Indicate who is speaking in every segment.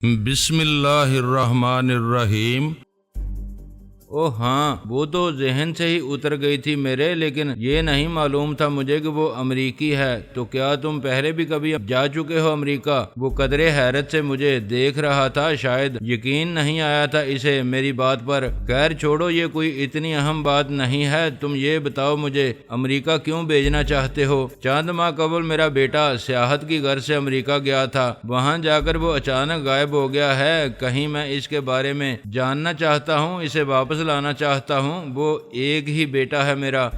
Speaker 1: بسم اللہ الرحمن الرحیم۔ او ہاں، وہ تو ذہن سے ہی اتر گئی تھی میرے، لیکن یہ نہیں معلوم تھا مجھے کہ وہ امریکی ہے۔ تو کیا تم پہلے بھی کبھی جا چکے ہو امریکہ؟ وہ قدرے حیرت سے مجھے دیکھ رہا تھا، شاید یقین نہیں آیا تھا اسے میری بات پر۔ خیر چھوڑو، یہ کوئی اتنی اہم بات نہیں ہے۔ تم یہ بتاؤ مجھے امریکہ کیوں بھیجنا چاہتے ہو؟ چند ماہ قبل میرا بیٹا سیاحت کی غرض سے امریکہ گیا تھا، وہاں جا کر وہ اچانک غائب ہو گیا ہے۔ کہیں میں اس کے بارے میں جاننا چاہتا ہوں، اسے واپس لانا چاہتا ہوں۔ وہ ایک ہی بیٹا ہے میرا۔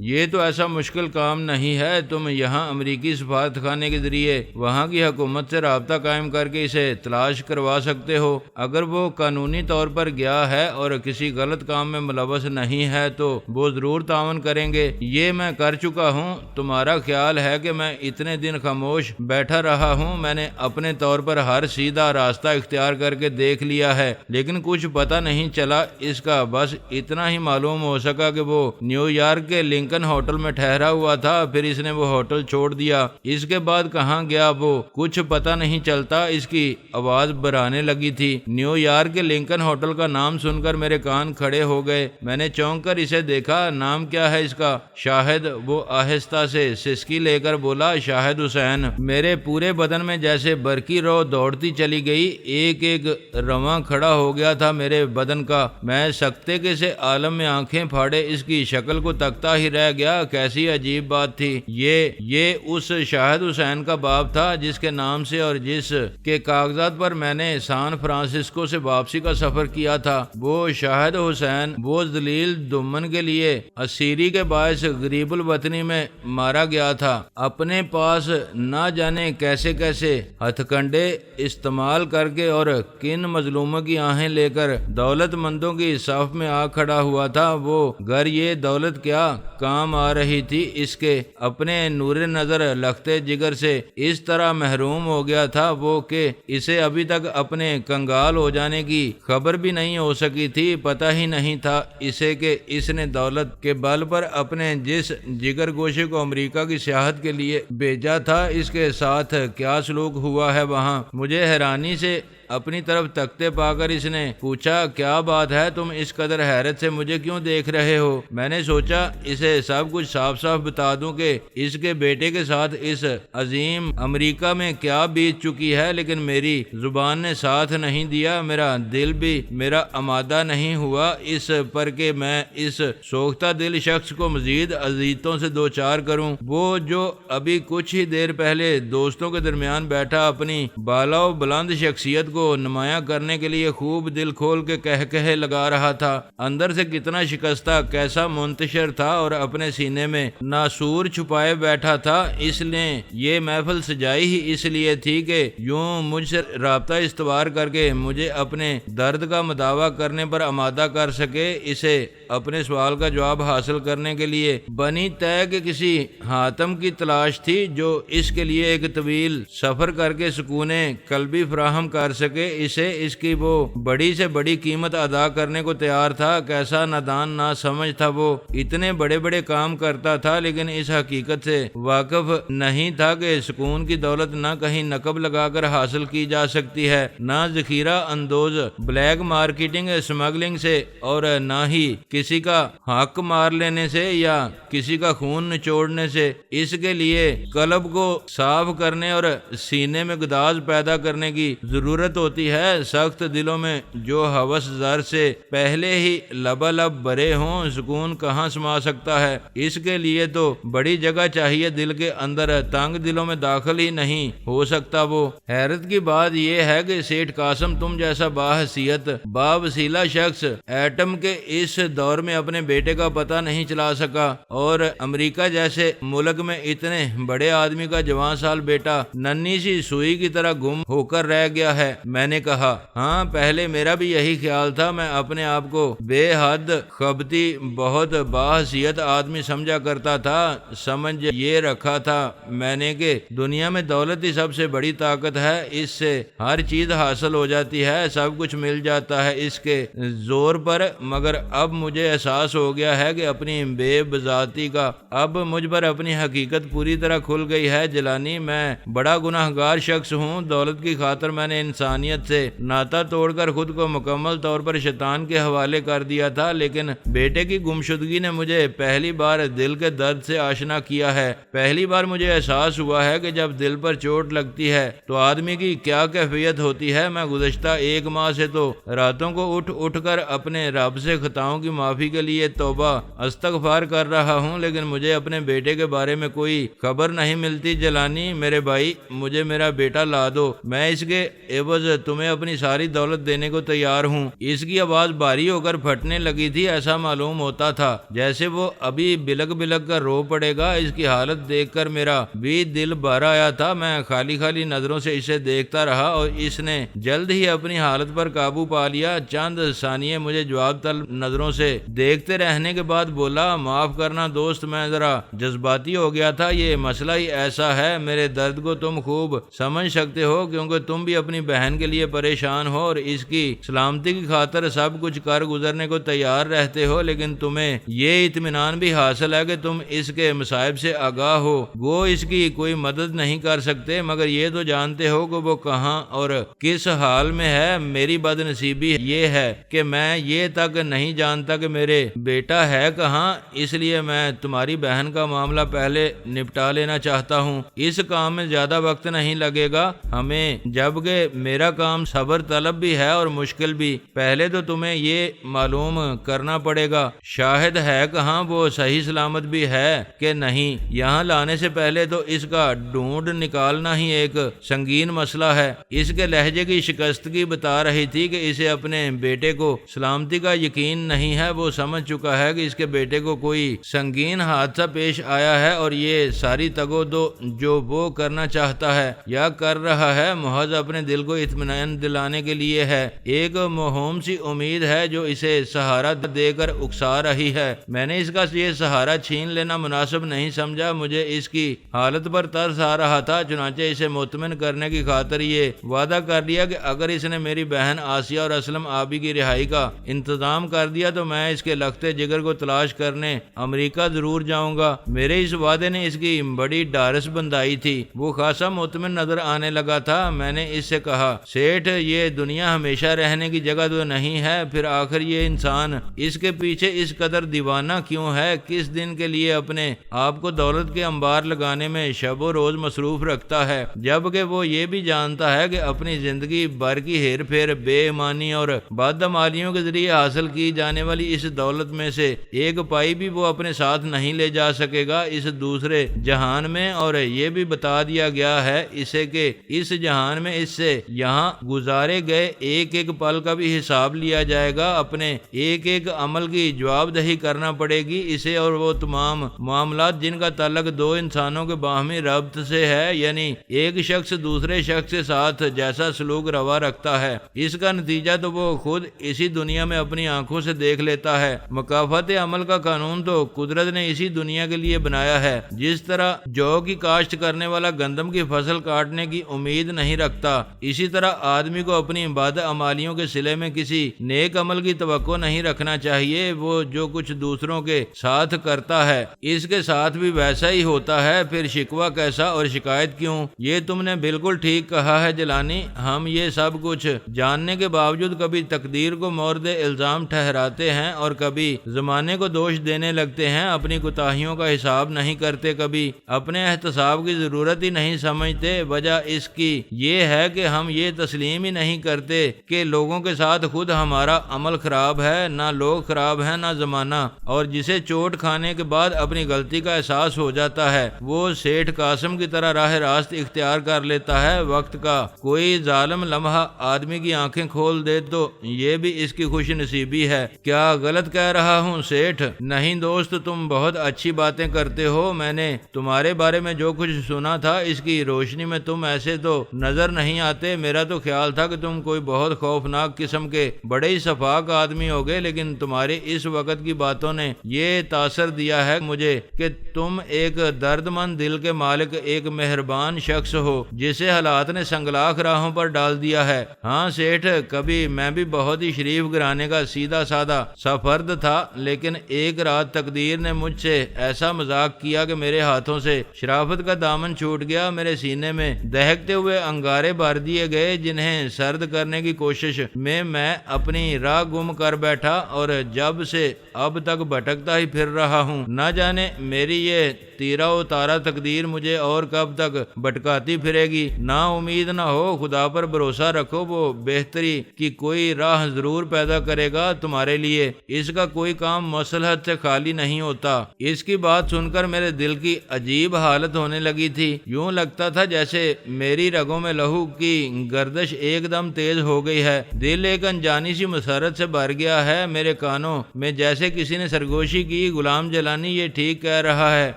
Speaker 1: یہ تو ایسا مشکل کام نہیں ہے۔ تم یہاں امریکی سفارت خانے کے ذریعے وہاں کی حکومت سے رابطہ قائم کر کے اسے تلاش کروا سکتے ہو۔ اگر وہ قانونی طور پر گیا ہے اور کسی غلط کام میں ملوث نہیں ہے تو وہ ضرور تعاون کریں گے۔ یہ میں کر چکا ہوں۔ تمہارا خیال ہے کہ میں اتنے دن خاموش بیٹھا رہا ہوں؟ میں نے اپنے طور پر ہر سیدھا راستہ اختیار کر کے دیکھ لیا ہے، لیکن کچھ پتہ نہیں چلا اس کا۔ بس اتنا ہی معلوم ہو سکا کہ وہ نیو یارک کے لنکن ہوٹل میں ٹھہرا ہوا تھا، پھر اس نے وہ ہوٹل چھوڑ دیا۔ اس کے بعد کہاں گیا وہ کچھ پتہ نہیں چلتا۔ اس کی آواز برانے لگی تھی۔ نیو یارک کے لنکن ہوٹل کا نام سن کر میرے کان کھڑے ہو گئے۔ میں نے چونک کر اسے دیکھا۔ نام کیا ہے اس کا؟ شاہد۔ وہ آہستہ سے سسکی لے کر بولا، شاہد حسین۔ میرے پورے بدن میں جیسے برقی رو دوڑتی چلی گئی، ایک ایک رواں کھڑا ہو گیا تھا میرے بدن کا۔ میں سکتے کے سے عالم میں آنکھیں پھاڑے اس کی شکل کو تکتا ہی رہ گیا۔ کیسی عجیب بات تھی۔ یہ اس شاہد حسین کا باپ تھا جس کے نام سے اور جس کے کاغذات پر میں نے سان فرانسسکو سے واپسی کا سفر کیا تھا۔ وہ شاہد حسین وہ ذلیل دمن کے لیے اسیری کے باعث غریب الوطنی میں مارا گیا تھا۔ اپنے پاس نہ جانے کیسے کیسے ہتھ کنڈے استعمال کر کے اور کن مظلوموں کی آہیں لے کر دولت مندوں کی صف میں آ کھڑا ہوا تھا۔ وہ گھر یہ دولت کیا کام آ رہی تھی اس کے؟ اپنے نور نظر لختے جگر سے اس طرح محروم ہو گیا تھا وہ کہ اسے ابھی تک اپنے کنگال ہو جانے کی خبر بھی نہیں ہو سکی تھی۔ پتہ ہی نہیں تھا اسے کہ اس نے دولت کے بل پر اپنے جس جگر گوشے کو امریکہ کی سیاحت کے لیے بھیجا تھا، اس کے ساتھ کیا سلوک ہوا ہے وہاں۔ مجھے حیرانی سے اپنی طرف تکتے پا کر اس نے پوچھا، کیا بات ہے؟ تم اس قدر حیرت سے مجھے کیوں دیکھ رہے ہو؟ میں نے سوچا اسے سب کچھ صاف صاف بتا دوں کہ اس کے بیٹے کے ساتھ اس عظیم امریکہ میں کیا بیت چکی ہے، لیکن میری زبان نے ساتھ نہیں دیا، میرا دل بھی میرا آمادہ نہیں ہوا اس پر کہ میں اس سوختہ دل شخص کو مزید اذیتوں سے دوچار کروں۔ وہ جو ابھی کچھ ہی دیر پہلے دوستوں کے درمیان بیٹھا اپنی بالا و بلند شخصیت کو نمایاں کرنے کے لیے خوب دل کھول کے کہے لگا رہا تھا، اندر سے کتنا شکستہ، کیسا منتشر تھا اور اپنے سینے میں ناسور چھپائے بیٹھا تھا۔ اس نے یہ محفل سجائی ہی اس لیے تھی کہ یوں مجھ سے رابطہ استوار کر کے مجھے اپنے درد کا مداوع کرنے پر آمادہ کر سکے۔ اسے اپنے سوال کا جواب حاصل کرنے کے لیے بنی طے کے کسی حاتم کی تلاش تھی جو اس کے لیے ایک طویل سفر کر کے سکون قلبی فراہم کر سکے۔ اسے اس کی وہ بڑی سے بڑی قیمت ادا کرنے کو تیار تھا۔ کیسا نادان نہ سمجھ تھا وہ۔ اتنے بڑے بڑے کام کرتا تھا لیکن اس حقیقت سے واقف نہیں تھا کہ سکون کی دولت نہ کہیں نقب لگا کر حاصل کی جا سکتی ہے، نہ ذخیرہ اندوز بلیک مارکیٹنگ اسمگلنگ سے، اور نہ ہی کسی کا حق مار لینے سے یا کسی کا خون نچوڑنے سے۔ اس کے لیے قلب کو صاف کرنے اور سینے میں گداز پیدا کرنے کی ضرورت ہوتی ہے۔ سخت دلوں میں جو ہوس زر سے پہلے ہی لبالب بھرے ہوں، سکون کہاں سما سکتا ہے؟ اس کے لیے تو بڑی جگہ چاہیے، دل کے اندر تنگ دلوں میں داخل ہی نہیں ہو سکتا وہ۔ حیرت کی بات یہ ہے کہ سیٹھ قاسم تم جیسا باحثیت باوسیلہ شخص ایٹم کے اس دور میں اپنے بیٹے کا پتہ نہیں چلا سکا، اور امریکہ جیسے ملک میں اتنے بڑے آدمی کا جوان سال بیٹا ننھی سی سوئی کی طرح گم ہو کر رہ گیا ہے۔ میں نے کہا، ہاں پہلے میرا بھی یہی خیال تھا۔ میں اپنے آپ کو بے حد خبتی بہت باحثیت آدمی سمجھا کرتا تھا۔ سمجھ یہ رکھا تھا میں نے کہ دنیا میں دولت ہی سب سے بڑی طاقت ہے، اس سے ہر چیز حاصل ہو جاتی ہے، سب کچھ مل جاتا ہے اس کے زور پر۔ مگر اب مجھے احساس ہو گیا ہے کہ اپنی بے بذاتی کا اب مجھ پر اپنی حقیقت پوری طرح کھل گئی ہے۔ جیلانی، میں بڑا گناہگار شخص ہوں۔ دولت کی خاطر میں نے انسان انسانیت سے ناتا توڑ کر خود کو مکمل طور پر شیطان کے حوالے کر دیا تھا، لیکن بیٹے کی گمشدگی نے مجھے پہلی بار دل کے درد سے آشنا کیا ہے۔ پہلی بار مجھے احساس ہوا ہے کہ جب دل پر چوٹ لگتی ہے تو آدمی کی کیا کیفیت ہوتی ہے۔ میں گزشتہ 1 ماہ سے تو راتوں کو اٹھ کر اپنے رب سے خطاؤں کی معافی کے لیے توبہ استغفار کر رہا ہوں، لیکن مجھے اپنے بیٹے کے بارے میں کوئی خبر نہیں ملتی۔ جیلانی میرے بھائی، مجھے میرا بیٹا لا دو، میں اس کے عوض تمہیں اپنی ساری دولت دینے کو تیار ہوں۔ اس کی آواز بھاری ہو کر پھٹنے لگی تھی، ایسا معلوم ہوتا تھا جیسے وہ ابھی بلک بلک کر رو پڑے گا۔ اس کی حالت دیکھ کر میرا بھی دل بھر آیا تھا۔ میں خالی نظروں سے اسے دیکھتا رہا اور اس نے جلد ہی اپنی حالت پر قابو پا لیا۔ چند ثانیے مجھے جواب طلب نظروں سے دیکھتے رہنے کے بعد بولا، معاف کرنا دوست، میں ذرا جذباتی ہو گیا تھا۔ یہ مسئلہ ہی ایسا ہے، میرے درد کو تم خوب سمجھ سکتے ہو کیونکہ تم بھی اپنی بہن کے لیے پریشان ہو اور اس کی سلامتی کی خاطر سب کچھ کر گزرنے کو تیار رہتے ہو، لیکن تمہیں یہ اطمینان بھی حاصل ہے کہ تم اس کے مصائب سے آگاہ ہو۔ گو اس کی کوئی مدد نہیں کر سکتے، مگر یہ تو جانتے ہو کہ وہ کہاں اور کس حال میں ہے۔ میری بد نصیبی یہ ہے کہ میں یہ تک نہیں جانتا کہ میرے بیٹا ہے کہاں، اس لیے میں تمہاری بہن کا معاملہ پہلے نپٹا لینا چاہتا ہوں۔ اس کام میں زیادہ وقت نہیں لگے گا ہمیں، جبکہ میرا کام صبر طلب بھی ہے اور مشکل بھی۔ پہلے تو تمہیں یہ معلوم کرنا پڑے گا شاہد ہے کہاں، وہ صحیح سلامت بھی ہے کہ نہیں۔ یہاں لانے سے پہلے تو اس کا ڈھونڈ نکالنا ہی ایک سنگین مسئلہ ہے۔ اس کے لہجے کی شکستگی بتا رہی تھی کہ اسے اپنے بیٹے کو سلامتی کا یقین نہیں ہے۔ وہ سمجھ چکا ہے کہ اس کے بیٹے کو کوئی سنگین حادثہ پیش آیا ہے اور یہ ساری تگو دو جو وہ کرنا چاہتا ہے یا کر رہا ہے محض اپنے دل کو اطمینان دلانے کے لیے ہے۔ ایک موہوم سی امید ہے جو اسے سہارا دے کر اکسا رہی ہے۔ میں نے اس کا یہ سہارا چھین لینا مناسب نہیں سمجھا۔ مجھے اس کی حالت پر ترس آ رہا تھا، چنانچہ اسے مطمئن کرنے کی خاطر یہ وعدہ کر لیا کہ اگر اس نے میری بہن آسیہ اور اسلم آبی کی رہائی کا انتظام کر دیا تو میں اس کے لخت جگر کو تلاش کرنے امریکہ ضرور جاؤں گا۔ میرے اس وعدے نے اس کی بڑی ڈارس بندھائی تھی۔ وہ خاصا مطمئن نظر آنے لگا تھا۔ میں نے اس سے کہا، سیٹھ، یہ دنیا ہمیشہ رہنے کی جگہ تو نہیں ہے، پھر آخر یہ انسان اس کے پیچھے اس قدر دیوانہ کیوں ہے؟ کس دن کے لیے اپنے آپ کو دولت کے انبار لگانے میں شب و روز مصروف رکھتا ہے، جبکہ وہ یہ بھی جانتا ہے کہ اپنی زندگی بھر کی ہیر پھیر، بے ایمانی اور بدعمالیوں کے ذریعے حاصل کی جانے والی اس دولت میں سے ایک پائی بھی وہ اپنے ساتھ نہیں لے جا سکے گا اس دوسرے جہان میں۔ اور یہ بھی بتا دیا گیا ہے اسے کہ اس جہان میں اس سے یہاں گزارے گئے ایک ایک پل کا بھی حساب لیا جائے گا۔ اپنے ایک ایک عمل کی جواب دہی کرنا پڑے گی اسے، اور وہ تمام معاملات جن کا تعلق دو انسانوں کے باہمی ربط سے ہے، یعنی ایک شخص دوسرے شخص کے ساتھ جیسا سلوک روا رکھتا ہے، اس کا نتیجہ تو وہ خود اسی دنیا میں اپنی آنکھوں سے دیکھ لیتا ہے۔ مکافات عمل کا قانون تو قدرت نے اسی دنیا کے لیے بنایا ہے۔ جس طرح جو کی کاشت کرنے والا گندم کی فصل کاٹنے کی امید نہیں رکھتا، اسی طرح آدمی کو اپنی بدعمالیوں کے صلے میں کسی نیک عمل کی توقع نہیں رکھنا چاہیے۔ وہ جو کچھ دوسروں کے ساتھ کرتا ہے اس کے ساتھ بھی ویسا ہی ہوتا ہے، پھر شکوہ کیسا اور شکایت کیوں؟ یہ تم نے بالکل ٹھیک کہا ہے جیلانی۔ ہم یہ سب کچھ جاننے کے باوجود کبھی تقدیر کو مورد الزام ٹھہراتے ہیں اور کبھی زمانے کو دوش دینے لگتے ہیں، اپنی کوتاہیوں کا حساب نہیں کرتے، کبھی اپنے احتساب کی ضرورت ہی نہیں سمجھتے۔ وجہ اس کی یہ ہے کہ ہم یہ تسلیم ہی نہیں کرتے کہ لوگوں کے ساتھ خود ہمارا عمل خراب ہے، نہ لوگ خراب ہیں نہ زمانہ، اور جسے چوٹ کھانے کے بعد اپنی غلطی کا احساس ہو جاتا ہے وہ سیٹھ قاسم کی طرح راہ راست اختیار کر لیتا ہے۔ وقت کا کوئی ظالم لمحہ آدمی کی آنکھیں کھول دے تو یہ بھی اس کی خوش نصیبی ہے۔ کیا غلط کہہ رہا ہوں سیٹھ؟ نہیں دوست، تم بہت اچھی باتیں کرتے ہو۔ میں نے تمہارے بارے میں جو کچھ سنا تھا اس کی روشنی میں تم ایسے تو نظر نہیں آتے۔ میرا تو خیال تھا کہ تم کوئی بہت خوفناک قسم کے بڑے ہی شفاق آدمی ہوگے، لیکن تمہاری اس وقت کی باتوں نے یہ تاثر دیا ہے مجھے کہ تم ایک درد مند دل کے مالک، ایک مہربان شخص ہو جسے حالات نے سنگلاخ راہوں پر ڈال دیا ہے۔ ہاں سیٹھ، کبھی میں بھی بہت ہی شریف گھرانے کا سیدھا سادہ سا فرد تھا، لیکن ایک رات تقدیر نے مجھ سے ایسا مذاق کیا کہ میرے ہاتھوں سے شرافت کا دامن چھوٹ گیا، میرے سینے میں دہکتے ہوئے انگارے بھر دیے گئے گئے جنہیں سرد کرنے کی کوشش میں اپنی راہ گم کر بیٹھا اور جب سے اب تک بھٹکتا ہی پھر رہا ہوں۔ نہ جانے میری یہ تیرا و تارا تقدیر مجھے اور کب تک بھٹکاتی پھرے گی۔ نا امید نہ ہو، خدا پر بھروسہ رکھو، وہ بہتری کی کوئی راہ ضرور پیدا کرے گا تمہارے لیے۔ اس کا کوئی کام مصلحت سے خالی نہیں ہوتا۔ اس کی بات سن کر میرے دل کی عجیب حالت ہونے لگی تھی، یوں لگتا تھا جیسے میری رگوں میں لہو کی گردش ایک دم تیز ہو گئی ہے۔ دل ایک انجانی سی مسرت سے بھر گیا ہے۔ میرے کانوں میں جیسے کسی نے سرگوشی کی، غلام جلانی یہ ٹھیک کہہ رہا ہے،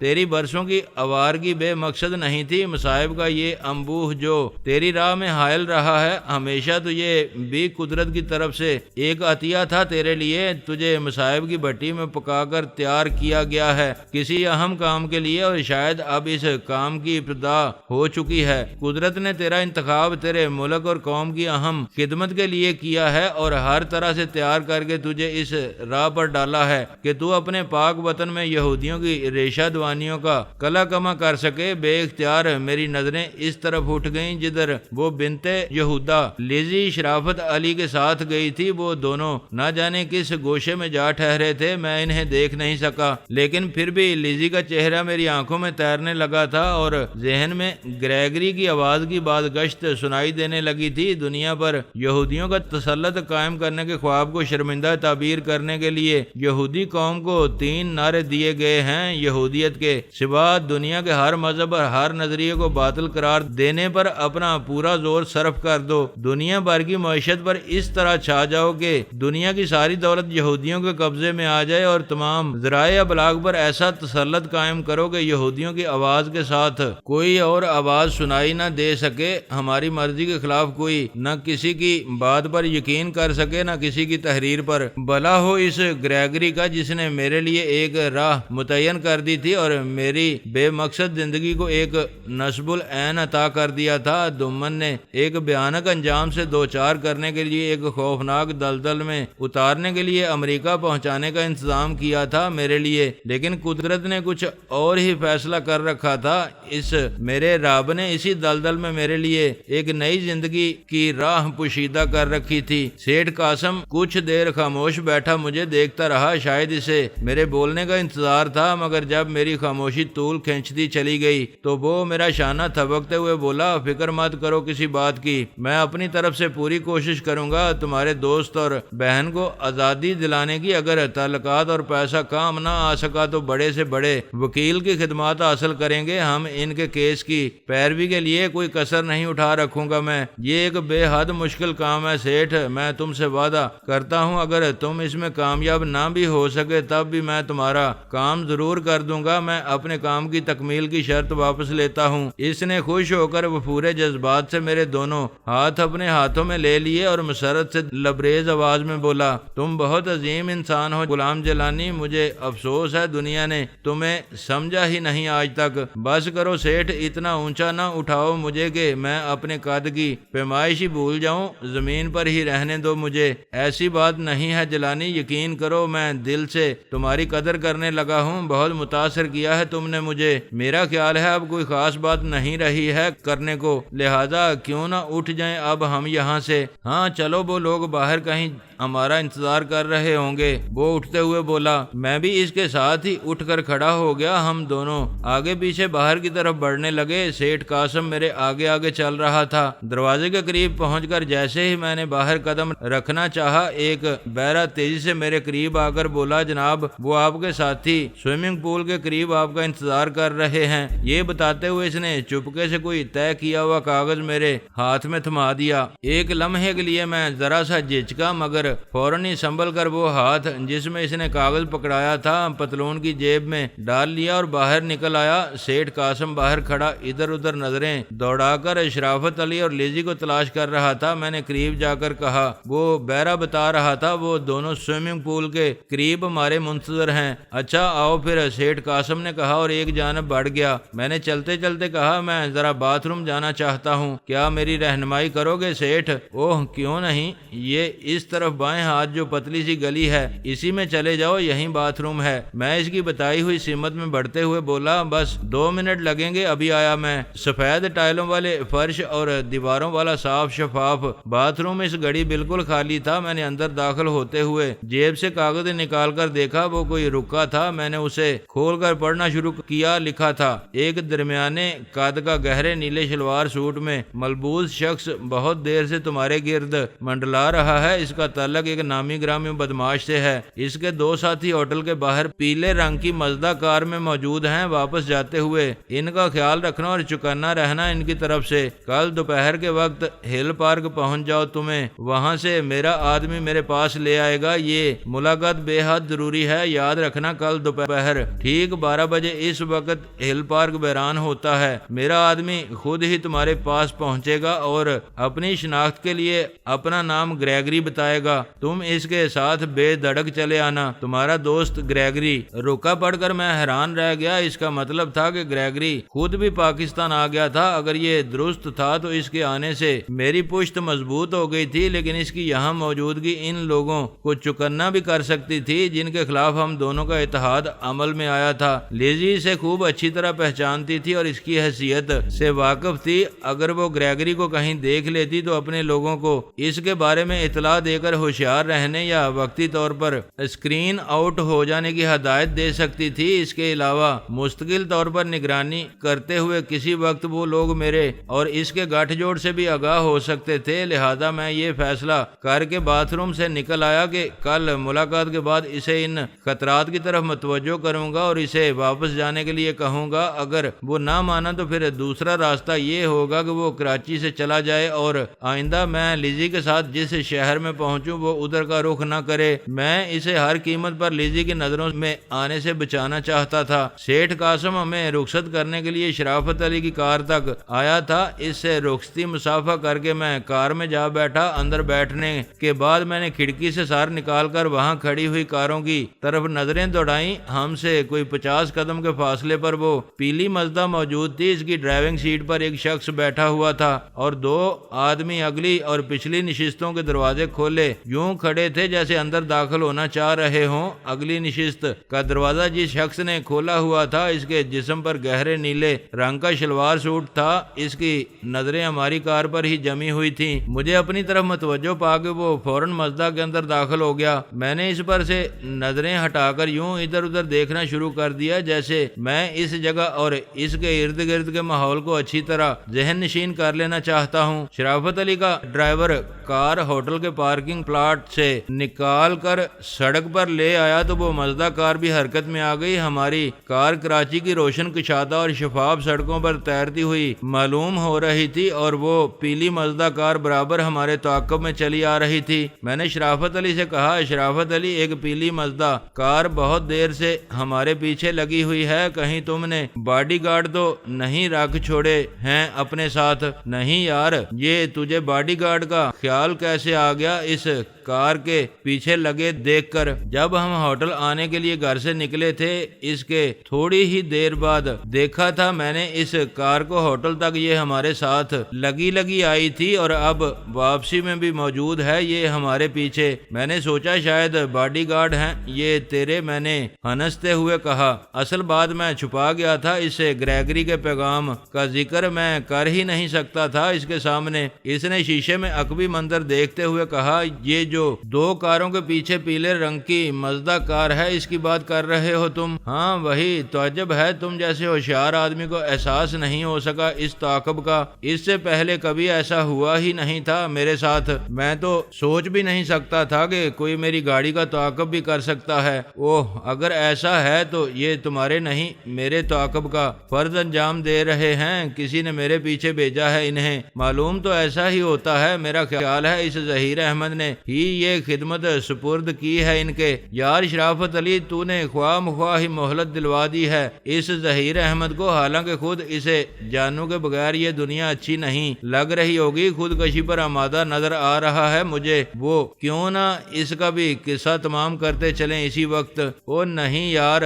Speaker 1: تیری برسوں کی آوارگی بے مقصد نہیں تھی۔ مصائب کا یہ انبوہ جو تیری راہ میں حائل رہا ہے، ہمیشہ تو یہ بھی قدرت کی طرف سے ایک عطیہ تھا تیرے لیے۔ تجھے مصائب کی بھٹی میں پکا کر تیار کیا گیا ہے کسی اہم کام کے لیے، اور شاید اب اس کام کی ابتدا ہو چکی ہے۔ قدرت نے تیرا انتخاب تیرے ملک اور قوم کی اہم خدمت کے لیے کیا ہے اور ہر طرح سے تیار کر کے تجھے اس راہ پر ڈالا ہے کہ تو اپنے پاک وطن میں یہودیوں کی ریشہ دوانیوں کا کلا کما کر سکے۔ بے اختیار میری نظریں اس طرف اٹھ گئیں جدھر وہ بنت یہودا لیزی شرافت علی کے ساتھ گئی تھی۔ وہ دونوں نہ جانے کس گوشے میں جا ٹھہرے تھے، میں انہیں دیکھ نہیں سکا، لیکن پھر بھی لیزی کا چہرہ میری آنکھوں میں تیرنے لگا تھا اور ذہن میں گریگری کی آواز کی بازگشت سنائی دینے لگی تھی۔ دنیا پر یہودیوں کا تسلط قائم کرنے کے خواب کو شرمندہ تعبیر کرنے کے لیے یہودی قوم کو 3 نعرے دیے گئے ہیں۔ یہودیت کے سوا دنیا کے ہر مذہب اور ہر نظریے کو باطل قرار دینے پر اپنا پورا زور صرف کر دو۔ دنیا بھر کی معیشت پر اس طرح چھا جاؤ کہ دنیا کی ساری دولت یہودیوں کے قبضے میں آ جائے، اور تمام ذرائع ابلاغ پر ایسا تسلط قائم کرو کہ یہودیوں کی آواز کے ساتھ کوئی اور آواز سنائی نہ دے سکے۔ ہماری مرضی کے خلاف کوئی نہ کسی کی بات پر یقین کر سکے، نہ کسی کی تحریر پر۔ بھلا ہو اس گریگری کا جس نے میرے لیے ایک راہ متعین کر دی تھی اور میری بے مقصد زندگی کو ایک نصب العین عطا کر دیا تھا۔ دمن نے ایک بھیانک انجام سے دوچار کرنے کے لیے، ایک خوفناک دلدل میں اتارنے کے لیے امریکہ پہنچانے کا انتظام کیا تھا میرے لیے، لیکن قدرت نے کچھ اور ہی فیصلہ کر رکھا تھا۔ اس میرے رب نے اسی دلدل میں میرے لیے ایک نئی زندگی کی راہ پوشیدہ کر رکھی تھی۔ سیٹھ قاسم کچھ دیر خاموش بیٹھا مجھے دیکھتا رہا، شاید اسے میرے بولنے کا انتظار تھا، مگر جب میری خاموشی طول کھینچتی چلی گئی تو وہ میرا شانہ تھپکتے ہوئے بولا، فکر مت کرو کسی بات کی، میں اپنی طرف سے پوری کوشش کروں گا تمہارے دوست اور بہن کو آزادی دلانے کی۔ اگر تعلقات اور پیسہ کام نہ آ سکا تو بڑے سے بڑے وکیل کی خدمات حاصل کریں گے ہم۔ ان کے کیس کی پیروی کے لیے کوئی کسر نہیں اٹھا رکھوں گا میں۔ یہ ایک بے حد مشکل کام ہے سیٹھ، میں تم سے وعدہ کرتا ہوں اگر تم اس میں کامیاب نہ بھی ہو سکے تب بھی میں تمہارا کام ضرور کر دوں گا۔ میں اپنے کام کی تکمیل کی شرط واپس لیتا ہوں۔ اس نے خوش ہو کر وہ پورے جذبات سے میرے دونوں ہاتھ اپنے ہاتھوں میں لے لیے اور مسرت سے لبریز آواز میں بولا، تم بہت عظیم انسان ہو غلام جلانی، مجھے افسوس ہے دنیا نے تمہیں سمجھا ہی نہیں آج تک۔ بس کرو سیٹھ، اتنا اونچا نہ اٹھاؤ مجھے کہ میں اپنے قد کی پیمائش ہی بھول جاؤں، زمین پر ہی رہنے دو مجھے۔ ایسی بات نہیں ہے جلانی، یقین کرو میں دل سے تمہاری قدر کرنے لگا ہوں، بہت متاثر کیا ہے تم نے مجھے۔ میرا خیال ہے اب کوئی خاص بات نہیں رہی ہے کرنے کو، لہذا کیوں نہ اٹھ جائیں اب ہم یہاں سے۔ ہاں چلو، وہ لوگ باہر کہیں ہمارا انتظار کر رہے ہوں گے۔ وہ اٹھتے ہوئے بولا، میں بھی اس کے ساتھ ہی اٹھ کر کھڑا ہو گیا۔ ہم دونوں آگے پیچھے باہر کی طرف بڑھنے لگے۔ سیٹھ قاسم میرے آگے آگے چل رہا تھا۔ دروازے کے قریب پہنچ کر جیسے ہی میں نے باہر قدم رکھنا چاہا، ایک بہرہ تیزی سے میرے قریب آ کر بولا، جناب وہ آپ کے ساتھی سوئمنگ پول کے قریب آپ کا انتظار کر رہے ہیں۔ یہ بتاتے ہوئے اس نے چپکے سے کوئی طے کیا ہوا کاغذ میرے ہاتھ میں تھما دیا۔ ایک لمحے کے لیے میں ذرا سا جھجکا، مگر فوراً ہی سنبھل کر وہ ہاتھ جس میں اس نے کاغذ پکڑایا تھا پتلون کی جیب میں ڈال لیا اور باہر نکل آیا۔ سیٹھ قاسم باہر کھڑا ادھر ادھر نظریں دوڑا کر شرافت علی اور لیزی کو تلاش کر رہا تھا۔ میں نے قریب جا کر کہا، وہ بہرہ بتا رہا تھا وہ دونوں سوئمنگ پول کے قریب ہمارے منتظر ہیں۔ اچھا آؤ پھر، سیٹھ قاسم نے کہا اور ایک جانب بڑھ گیا۔ میں نے چلتے چلتے کہا، میں ذرا باتھ روم جانا چاہتا ہوں، کیا میری رہنمائی کرو گے سیٹھ؟ اوہ کیوں نہیں، یہ اس طرف بائیں ہاتھ جو پتلی سی گلی ہے اسی میں چلے جاؤ، یہیں باتھ روم ہے۔ میں اس کی بتائی ہوئی سمت میں بڑھتے ہوئے بولا، بس 2 منٹ لگیں گے، ابھی آیا میں۔ سفید ٹائلوں والے فرش اور دیوار دیواروں والا صاف شفاف باتھ روم اس گھڑی بالکل خالی تھا۔ میں نے اندر داخل ہوتے ہوئے جیب سے کاغذ نکال کر دیکھا، وہ کوئی رکا تھا۔ میں نے اسے کھول کر پڑھنا شروع کیا۔ لکھا تھا، ایک درمیانے قد کا گہرے نیلے شلوار سوٹ میں ملبوس شخص بہت دیر سے تمہارے گرد منڈلا رہا ہے۔ اس کا تعلق ایک نامی گرامی بدماش سے ہے۔ اس کے 2 ساتھی ہوٹل کے باہر پیلے رنگ کی مزدہ کار میں موجود ہیں۔ واپس جاتے ہوئے ان کا خیال رکھنا اور چکنا رہنا ان کی طرف سے۔ کل دوپہر کے وقت ہل پارک پہنچ جاؤ، تمہیں وہاں سے میرا آدمی میرے پاس لے آئے گا۔ یہ ملاقات بے حد ضروری ہے، یاد رکھنا۔ کل دوپہر ٹھیک 12 بجے اس وقت ہل پارک بحران ہوتا ہے۔ میرا آدمی خود ہی تمہارے پاس پہنچے گا اور اپنی شناخت کے لیے اپنا نام گریگری بتائے گا۔ تم اس کے ساتھ بے دھڑک چلے آنا، تمہارا دوست گریگری۔ رکا پڑھ کر میں حیران رہ گیا۔ اس کا مطلب تھا کہ گریگری خود بھی پاکستان آ گیا تھا۔ اگر یہ درست تھا تو اس کے آنے سے میری پشت مضبوط ہو گئی تھی، لیکن اس کی یہاں موجودگی ان لوگوں کو چکنا بھی کر سکتی تھی جن کے خلاف ہم دونوں کا اتحاد عمل میں آیا تھا۔ لیزی اسے خوب اچھی طرح پہچانتی تھی اور اس کی حیثیت سے واقف تھی۔ اگر وہ گریگری کو کہیں دیکھ لیتی تو اپنے لوگوں کو اس کے بارے میں اطلاع دے کر ہوشیار رہنے یا وقتی طور پر اسکرین آؤٹ ہو جانے کی ہدایت دے سکتی تھی۔ اس کے علاوہ مستقل طور پر نگرانی کرتے ہوئے کسی وقت وہ لوگ میرے اور اس کے گٹھ جوڑ سے بھی آگاہ ہو سکتے تھے۔ لہذا میں یہ فیصلہ کر کے باتھ روم سے نکل آیا کہ کل ملاقات کے بعد اسے ان خطرات کی طرف متوجہ کروں گا اور اسے واپس جانے کے لیے کہوں گا۔ اگر وہ نہ مانا تو پھر دوسرا راستہ یہ ہوگا کہ وہ کراچی سے چلا جائے اور آئندہ میں لیزی کے ساتھ جس شہر میں پہنچوں وہ ادھر کا رخ نہ کرے۔ میں اسے ہر قیمت پر لیزی کی نظروں میں آنے سے بچانا چاہتا تھا۔ سیٹھ قاسم ہمیں رخصت کرنے کے لیے شرافت علی کی کار تک آیا تھا۔ اس سے رخصتی مسافہ کر کے میں کار میں جا بیٹھا۔ اندر بیٹھنے کے بعد میں نے کھڑکی سے سار نکال کر وہاں کھڑی ہوئی کاروں کی طرف نظریں دوڑائیں۔ ہم سے کوئی 50 قدم کے فاصلے پر وہ پیلی مزدہ موجود تھی۔ اس کی ڈرائیونگ سیٹ پر ایک شخص بیٹھا ہوا تھا اور 2 آدمی اگلی اور پچھلی نشستوں کے دروازے کھولے یوں کھڑے تھے جیسے اندر داخل ہونا چاہ رہے ہوں۔ اگلی نشست کا دروازہ جس شخص نے کھولا ہوا تھا، اس کے جسم پر گہرے نیلے رنگ کا شلوار سوٹ تھا۔ اس کی نظریں ہماری کار پر ہی جمی ہوئی تھیں۔ مجھے اپنی طرف متوجہ پا کے وہ فوراً مزدہ کے اندر داخل ہو گیا۔ میں نے اس پر سے نظریں ہٹا کر یوں ادھر ادھر دیکھنا شروع کر دیا جیسے میں اس جگہ اور اس کے ارد گرد کے ماحول کو اچھی طرح ذہن نشین کر لینا چاہتا ہوں۔ شرافت علی کا ڈرائیور کار ہوٹل کے پارکنگ پلاٹ سے نکال کر سڑک پر لے آیا تو وہ مزدہ کار بھی حرکت میں آ گئی۔ ہماری کار کراچی کی روشن کشادہ اور شفاف سڑکوں پر تیرتی ہوئی معلوم ہو رہی تھی اور وہ پیلی مزدہ کار برابر ہمارے تعاقب میں چلی آ رہی تھی۔ میں نے شرافت علی سے کہا، شرافت علی، ایک پیلی مزدہ کار بہت دیر سے ہمارے پیچھے لگی ہوئی ہے، کہیں تم نے باڈی گارڈ تو نہیں رکھ چھوڑے ہیں اپنے ساتھ؟ نہیں یار، یہ تجھے باڈی گارڈ کا خیال کیسے آ گیا اس کار کے پیچھے لگے دیکھ کر؟ جب ہم ہوٹل آنے کے لیے گھر سے نکلے تھے اس کے تھوڑی ہی دیر بعد دیکھا تھا میں نے اس کار کو ہوٹل تک۔ یہ ہمارے ساتھ لگی آئی تھی اور اب واپسی میں بھی موجود ہے یہ ہمارے پیچھے۔ میں نے سوچا شاید باڈی گارڈ ہیں یہ تیرے، میں نے ہنستے ہوئے کہا۔ اصل بات میں چھپا گیا تھا، اس سے گریگری کے پیغام کا ذکر میں کر ہی نہیں سکتا تھا اس کے سامنے۔ اس نے شیشے میں عقبی منظر دیکھتے ہوئے کہا، یہ جو 2 کاروں کے پیچھے پیلے رنگ کی مزدہ کار ہے اس کی بات کر رہے ہو تم؟ ہاں وہی۔ تعجب ہے تم جیسے ہوشیار آدمی کو احساس نہیں ہو سکا اس تعاقب کا۔ اس سے پہلے کبھی ایسا ہوا ہی نہیں تھا میرے ساتھ۔ میں تو سوچ بھی نہیں سکتا تھا کہ کوئی میری گاڑی کا تعاقب بھی کر سکتا ہے۔ اوہ، اگر ایسا ہے تو یہ تمہارے نہیں میرے تعاقب کا فرض انجام دے رہے ہیں۔ کسی نے میرے پیچھے بھیجا ہے انہیں۔ معلوم تو ایسا ہی ہوتا ہے۔ میرا خیال ہے اس ظہیر احمد نے ہی یہ خدمت سپرد کی ہے ان کے۔ یار شرافت علی، تو نے خواہ مخواہ ہی مہلت دلوا دی ہے اس ظہیر احمد کو، حالانکہ خود اسے جانو کے بغیر یہ دنیا اچھی نہیں لگ رہی ہوگی۔ خودکشی پر آمادہ نظر آ رہا ہے مجھے وہ۔ کیوں نہ اس کا بھی قصہ تمام کرتے چلیں اسی وقت؟ او نہیں یار،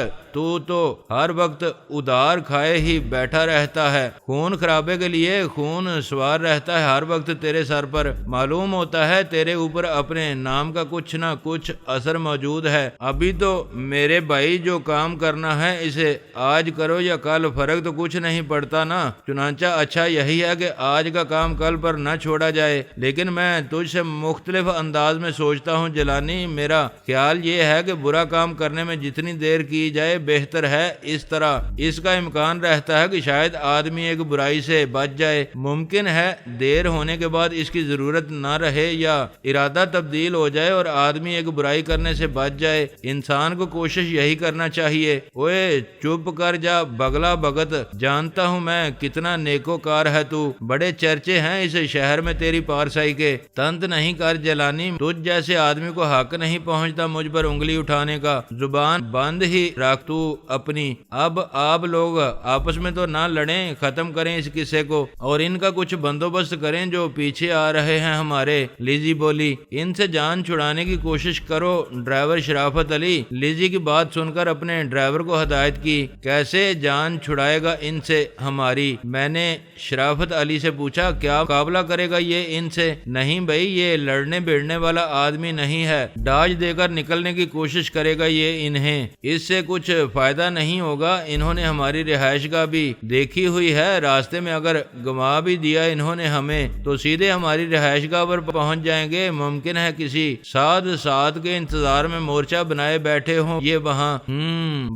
Speaker 1: تو ہر وقت ادار کھائے ہی بیٹھا رہتا ہے، خون خرابے کے لیے خون سوار رہتا ہے ہر وقت تیرے سر پر۔ معلوم ہوتا ہے تیرے اوپر اپنے نام کا کچھ نہ کچھ اثر موجود ہے۔ ابھی تو میرے بھائی جو کام کرنا ہے اسے آج کرو یا کل، فرق تو کچھ نہیں پڑتا نا۔ چنانچہ اچھا یہی ہے کہ آج کا کام کل پر نہ چھوڑا جائے، لیکن میں تجھ سے مختلف انداز میں سوچتا ہوں جیلانی۔ میرا خیال یہ ہے کہ برا کام کرنے میں جتنی دیر کی جائے بہتر ہے، اس طرح اس کا امکان رہتا ہے کہ شاید آدمی ایک برائی سے بچ جائے۔ ممکن ہے دیر ہونے کے بعد اس کی ضرورت نہ رہے یا ارادہ تبدیل ہو جائے اور آدمی ایک برائی کرنے سے بچ جائے۔ انسان کو کوشش یہی کرنا چاہیے۔ اوے چپ کر جا بگلا بھگت، جانتا ہوں میں کتنا نیکوکار ہے تو، بڑے چرچے ہیں اس شہر میں تیری پارسائی کے۔ تنت نہیں کر جیلانی، تجھ جیسے آدمی کو حق نہیں پہنچتا مجھ پر انگلی اٹھانے کا۔ زبان بند ہی رکھ تو اپنی۔ اب آپ لوگ آپس میں تو نہ لڑیں، ختم کریں اس قصے کو اور ان کا کچھ بندوبست کریں جو پیچھے آ رہے ہیں ہمارے۔ لیزی بولی، ان سے جان چھڑانے کی کوشش کرو ڈرائیور شرافت علی۔ لیزی کی بات سن کر اپنے ڈرائیور کو ہدایت کی۔ کیسے جان چھڑائے گا ان سے ہماری؟ میں نے شرافت علی سے پوچھا، کیا مقابلہ کرے گا یہ ان سے؟ نہیں بھائی، یہ لڑنے بیڑنے والا آدمی نہیں ہے، ڈاج دے کر نکلنے کی کوشش کرے گا یہ انہیں، اس سے کچھ فائدہ نہیں ہوگا۔ انہوں نے ہماری رہائش گاہ بھی دیکھی ہوئی ہے، راستے میں اگر گما بھی دیا انہوں نے ہمیں تو سیدھے ہماری رہائش گاہ پر پہنچ جائیں گے۔ ممکن ہے کسی ساتھ کے انتظار میں مورچہ بنائے بیٹھے ہوں یہ وہاں۔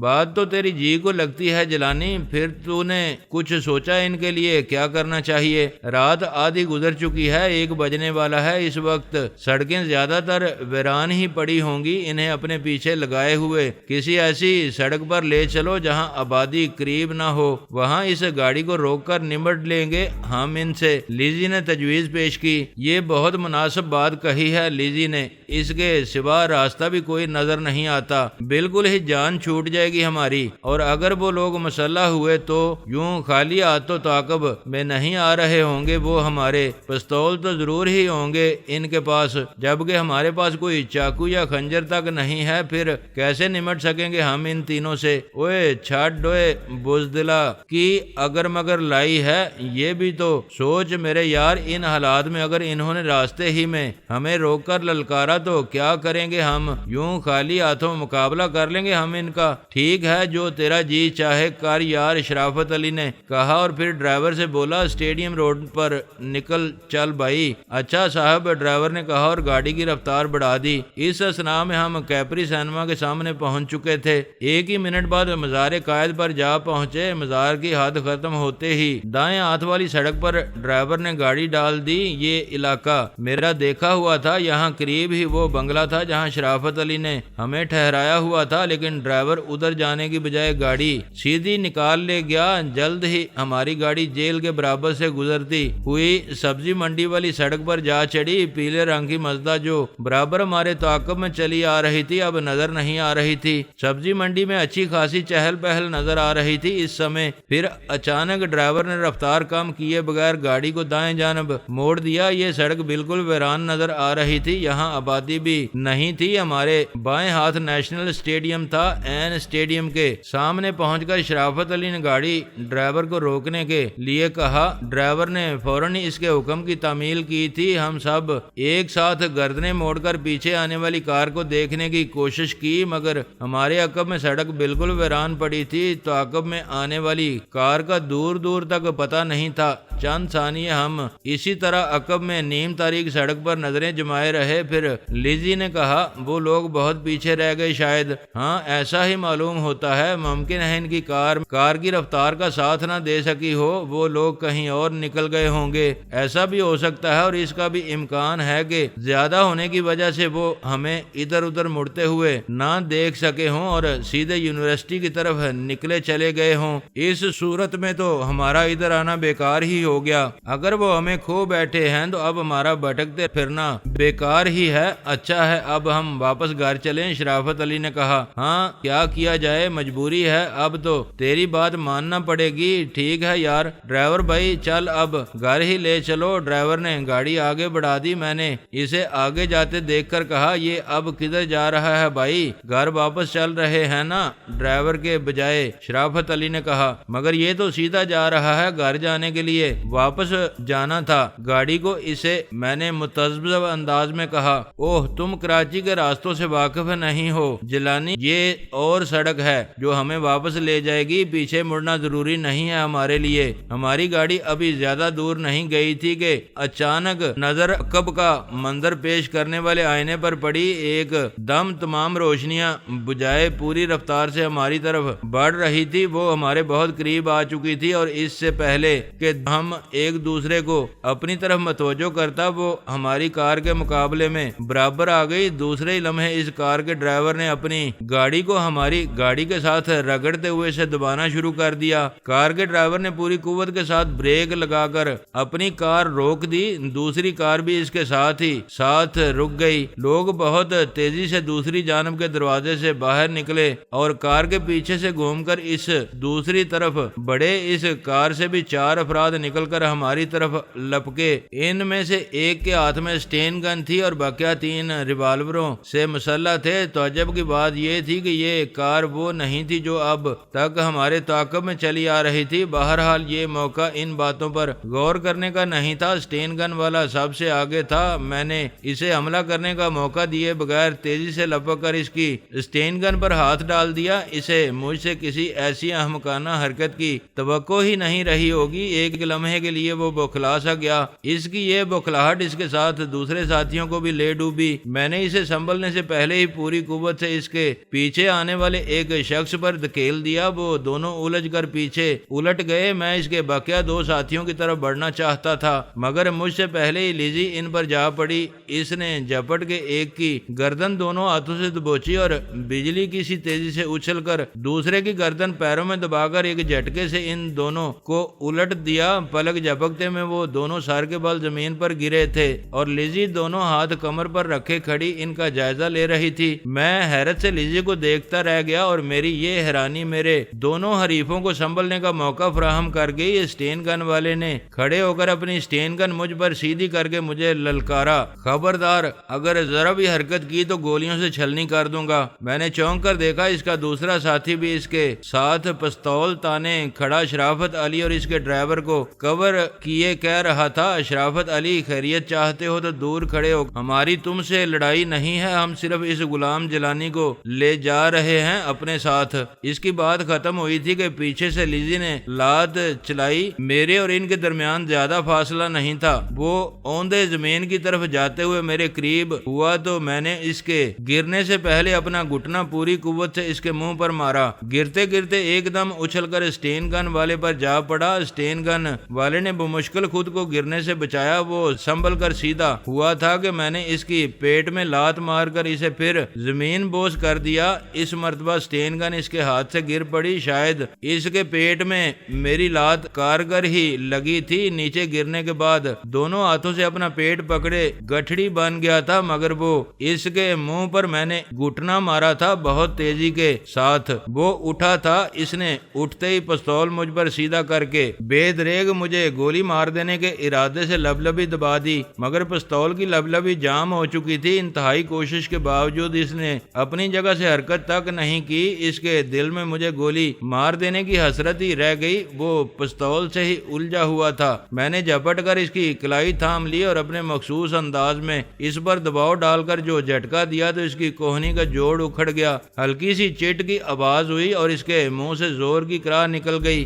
Speaker 1: بات تو تیری جی کو لگتی ہے جیلانی، پھر تو نے کچھ سوچا ان کے لیے کیا کرنا چاہیے؟ رات آدھی گزر چکی ہے، 1 بجنے والا ہے اس وقت، سڑکیں زیادہ تر ویران ہی پڑی ہوں گی، انہیں اپنے پیچھے لگائے ہوئے کسی ایسی سڑک پر لے چلو جہاں آبادی قریب نہ ہو، وہاں اس گاڑی کو روک کر نمٹ لیں گے ہم ان سے۔ لیزی نے تجویز پیش کی۔ یہ بہت مناسب بات کہی ہے لیزی نے، اس کے سوا راستہ بھی کوئی نظر نہیں آتا، بالکل ہی جان چھوٹ جائے گی ہماری، اور اگر وہ لوگ مسلح ہوئے تو یوں خالی ہاتھ تو تعاقب میں نہیں آ رہے ہوں گے وہ ہمارے، پستول تو ضرور ہی ہوں گے ان کے پاس، جبکہ ہمارے پاس کوئی چاقو یا خنجر تک نہیں ہے، پھر کیسے نمٹ سکیں گے ہم ان تینوں سے؟ اوے چھٹ ڈوئے بزدلا کی اگر مگر لائی ہے، یہ بھی تو سوچ میرے یار، ان حالات میں اگر انہوں نے راستے ہی میں ہمیں روک کر للکارا تو کیا کریں گے ہم؟ یوں خالی ہاتھوں مقابلہ کر لیں گے ہم ان کا؟ ٹھیک ہے، جو تیرا جی چاہے کر یار، شرافت علی نے کہا اور پھر ڈرائیور سے بولا اسٹیڈیم روڈ پر نکل چل بھائی۔ اچھا صاحب، ڈرائیور نے کہا اور گاڑی کی رفتار بڑھا دی۔ اس اثناء میں ہم کیپری سینما کے سامنے پہنچ چکے تھے۔ 1 ہی منٹ بعد مزار قائد پر جا پہنچے۔ مزار کی حد ختم ہوتے ہی دائیں ہاتھ والی سڑک پر ڈرائیور نے گاڑی ڈال دی۔ یہ علاقہ میرا دیکھا ہوا تھا، یہاں قریب ہی وہ بنگلہ تھا جہاں شرافت علی نے ہمیں ٹھہرایا ہوا تھا، لیکن ڈرائیور ادھر جانے کی بجائے گاڑی سیدھی نکال لے گیا۔ جلد ہی ہماری گاڑی جیل کے برابر سے گزرتی ہوئی سبزی منڈی والی سڑک پر جا چڑھی۔ پیلے رنگ کی مزدہ جو برابر ہمارے تعاقب میں چلی آ رہی تھی اب نظر نہیں آ رہی تھی۔ سبزی منڈی میں اچھی خاصی چہل پہل نظر آ رہی تھی اس سمے، پھر اچانک ڈرائیور نے رفتار کم کیے بغیر گاڑی کو دائیں جانب موڑ دیا۔ یہ سڑک بالکل ویران نظر آ رہی تھی، یہاں آبادی بھی نہیں تھی۔ ہمارے بائیں ہاتھ نیشنل اسٹیڈیم تھا۔ این اسٹیڈیم کے سامنے پہنچ کر شرافت علی نے گاڑی ڈرائیور کو روکنے کے لیے کہا۔ ڈرائیور نے فوراً اس کے حکم کی تعمیل کی تھی۔ ہم سب ایک ساتھ گردنیں موڑ کر پیچھے آنے والی کار کو دیکھنے کی کوشش کی، مگر ہمارے عقب میں سڑک بالکل ویران پڑی تھی۔ تعاقب میں آنے والی کار کا دور دور تک پتہ نہیں تھا۔ چند ثانیے ہم اسی طرح عقب میں نیم تاریک سڑک پر نظریں جمائے رہے، پھر لیزی نے کہا وہ لوگ بہت پیچھے رہ گئے شاید۔ ہاں ایسا ہی معلوم ہوتا ہے، ممکن ہے ان کی کار کی رفتار کا ساتھ نہ دے سکی ہو، وہ لوگ کہیں اور نکل گئے ہوں گے۔ ایسا بھی ہو سکتا ہے، اور اس کا بھی امکان ہے کہ زیادہ ہونے کی وجہ سے وہ ہمیں ادھر ادھر مڑتے ہوئے نہ دیکھ سکے ہوں اور سیدھے یونیورسٹی کی طرف نکلے چلے گئے ہوں۔ اس صورت میں تو ہمارا ادھر آنا بیکار ہی ہو گیا۔ اگر وہ ہمیں کھو بیٹھے ہیں تو اب ہمارا بھٹکتے پھرنا بیکار ہی ہے۔ اچھا ہے اب ہم واپس گھر چلیں، شرافت علی نے کہا۔ ہاں کیا کیا جائے، مجبوری ہے، اب تو تیری بات ماننا پڑے گی۔ ٹھیک ہے یار ڈرائیور بھائی، چل اب گھر ہی لے چلو۔ ڈرائیور نے گاڑی آگے بڑھا دی۔ میں نے اسے آگے جاتے دیکھ کر کہا، یہ اب کدھر جا رہا ہے بھائی؟ گھر واپس چل رہے ہیں نا؟ نا ڈرائیور کے بجائے شرافت علی نے کہا، مگر یہ تو سیدھا جا رہا ہے، گھر جانے کے لیے واپس جانا تھا گاڑی کو۔ اسے میں نے متذبذب انداز میں کہا، اوہ تم کراچی کے راستوں سے واقف نہیں ہو جیلانی، یہ اور سڑک ہے جو ہمیں واپس لے جائے گی، پیچھے مڑنا ضروری نہیں ہے ہمارے لیے۔ ہماری گاڑی ابھی زیادہ دور نہیں گئی تھی کہ اچانک نظر عقب کا منظر پیش کرنے والے آئینے پر پڑی۔ ایک دم تمام روشنیاں بجائے پوری رفتار سے ہماری طرف بڑھ رہی تھی، وہ ہمارے بہت قریب آ چکی تھی، اور اس سے پہلے کہ ہم ایک دوسرے کو اپنی طرف متوجہ کرتا وہ ہماری کار کے مقابلے میں برابر آ گئی۔ دوسرے ہی لمحے اس کار کے ڈرائیور نے اپنی گاڑی کو ہماری گاڑی کے ساتھ رگڑتے ہوئے اسے دبانا شروع کر دیا۔ کار کے ڈرائیور نے پوری قوت کے ساتھ بریک لگا کر اپنی کار روک دی، دوسری کار بھی اس کے ساتھ ہی ساتھ رک گئی۔ لوگ بہت تیزی سے دوسری جانب کے دروازے سے باہر نکلے اور کار کے پیچھے سے گھوم کر اس دوسری طرف بڑے۔ اس کار سے بھی 4 افراد نکل کر ہماری طرف لپکے۔ ان میں سے ایک کے ہاتھ میں اسٹین گن تھی اور بقیہ 3 ریوالوروں سے مسلح تھے۔ تعجب کی بات یہ تھی کہ یہ کار وہ نہیں تھی جو اب تک ہمارے تعاقب میں چلی آ رہی تھی۔ بہرحال یہ موقع ان باتوں پر غور کرنے کا نہیں تھا۔ اسٹین گن والا سب سے آگے تھا۔ میں نے اسے حملہ کرنے کا موقع دیے بغیر تیزی سے لپک کر اس کی اسٹین گن پر ہاتھ ڈال دیا۔ اسے مجھ سے کسی ایسی احمقانہ حرکت کی توقع ہی نہیں رہی ہوگی۔ ایک لمحے کے لیے وہ بوکھلا سا گیا۔ اس کی یہ بوکھلاہٹ اس کے ساتھ دوسرے ساتھیوں کو بھی لے ڈوبی۔ میں نے اسے سنبھلنے سے پہلے ہی پوری قوت سے اس کے پیچھے آنے والے ایک شخص پر دھکیل دیا۔ وہ دونوں الجھ کر پیچھے الٹ گئے۔ میں اس کے بقیہ 2 ساتھیوں کی طرف بڑھنا چاہتا تھا مگر مجھ سے پہلے ہی لیزی ان پر جا پڑی۔ اس نے جھپٹ کے ایک کی گردن دونوں ہاتھوں سے دبوچی اور بجلی کی سی تیزی سے اچھل کر دوسرے کی گردن پیروں میں دبا کر ایک جھٹکے سے ان دونوں کو الٹ دیا۔ پلک جھپکتے میں وہ دونوں سر کے بل زمین پر گرے تھے اور لیزی دونوں ہاتھ کمر پر رکھے کھڑی ان کا جائزہ لے رہی تھی۔ میں حیرت سے لیزی کو دیکھتا رہ گیا اور میری یہ حیرانی میرے دونوں حریفوں کو سنبھلنے کا موقع فراہم کر گئی۔ اسٹین گن والے نے کھڑے ہو کر اپنی اسٹین گن مجھ پر سیدھی کر کے مجھے للکارا، خبردار اگر ذرا بھی حرکت کی تو گولیوں سے چھلنی کر دوں گا۔ میں نے چونک کر دیکھا اس کا دوسرا ساتھی بھی اس کے ساتھ پستول تانے کھڑا شرافت علی اور اس کے ڈرائیور کو کور کیے کہہ رہا تھا، شرافت علی خیریت چاہتے ہو تو دور کھڑے ہو، ہماری تم سے لڑائی نہیں ہے، ہم صرف اس غلام جیلانی کو لے جا رہے ہیں اپنے ساتھ۔ اس کی بات ختم ہوئی تھی کہ پیچھے سے لیزی نے لات چلائی۔ میرے اور ان کے درمیان زیادہ فاصلہ نہیں تھا۔ وہ اوندے زمین کی طرف جاتے ہوئے میرے قریب ہوا تو میں نے اس کے گرنے سے پہلے اپنا گھٹنا پوری قوت سے اس کے منہ پر مارا۔ گرتے گرتے ایک دم اچھل کر اسٹین گن والے پر جا پڑا۔ اسٹین گن والے نے بمشکل خود کو گرنے سے بچایا۔ وہ سنبھل کر سیدھا ہوا تھا کہ میں نے اس کی پیٹ میں لات مار کر اسے پھر زمین بوس کر دیا۔ اس مرتبہ اسٹین گن اس کے ہاتھ سے گر پڑی۔ شاید اس کے پیٹ میں میری لات کارگر ہی لگی تھی۔ نیچے گرنے کے بعد دونوں ہاتھوں سے اپنا پیٹ پکڑے گٹھڑی بن گیا تھا مگر وہ اس کے منہ پر میں نے گھٹنا مارا تھا بہت تیزی کے ساتھ۔ وہ اٹھا تھا۔ اس نے اٹھتے ہی پستول مجھ پر سیدھا کر کے بے دریغ مجھے گولی مار دینے کے ارادے سے لبلبی دبا دی مگر پستول کی لبلبی جام ہو چکی تھی۔ انتہائی کوشش کے باوجود اس نے اپنی جگہ سے حرکت تک نہیں کی۔ اس کے دل میں مجھے گولی مار دینے کی حسرت ہی رہ گئی۔ وہ پستول سے ہی الجھا ہوا تھا۔ میں نے جھپٹ کر اس کی کلائی تھام لی اور اپنے مخصوص انداز میں اس پر دباؤ ڈال کر جو جھٹکا دیا تو اس کی کوہنی کا جوڑ اکھڑ گیا۔ ہلکی سی چٹ کی آواز ہوئی اور اس کے منہ سے زور کی کراہ نکل گئی۔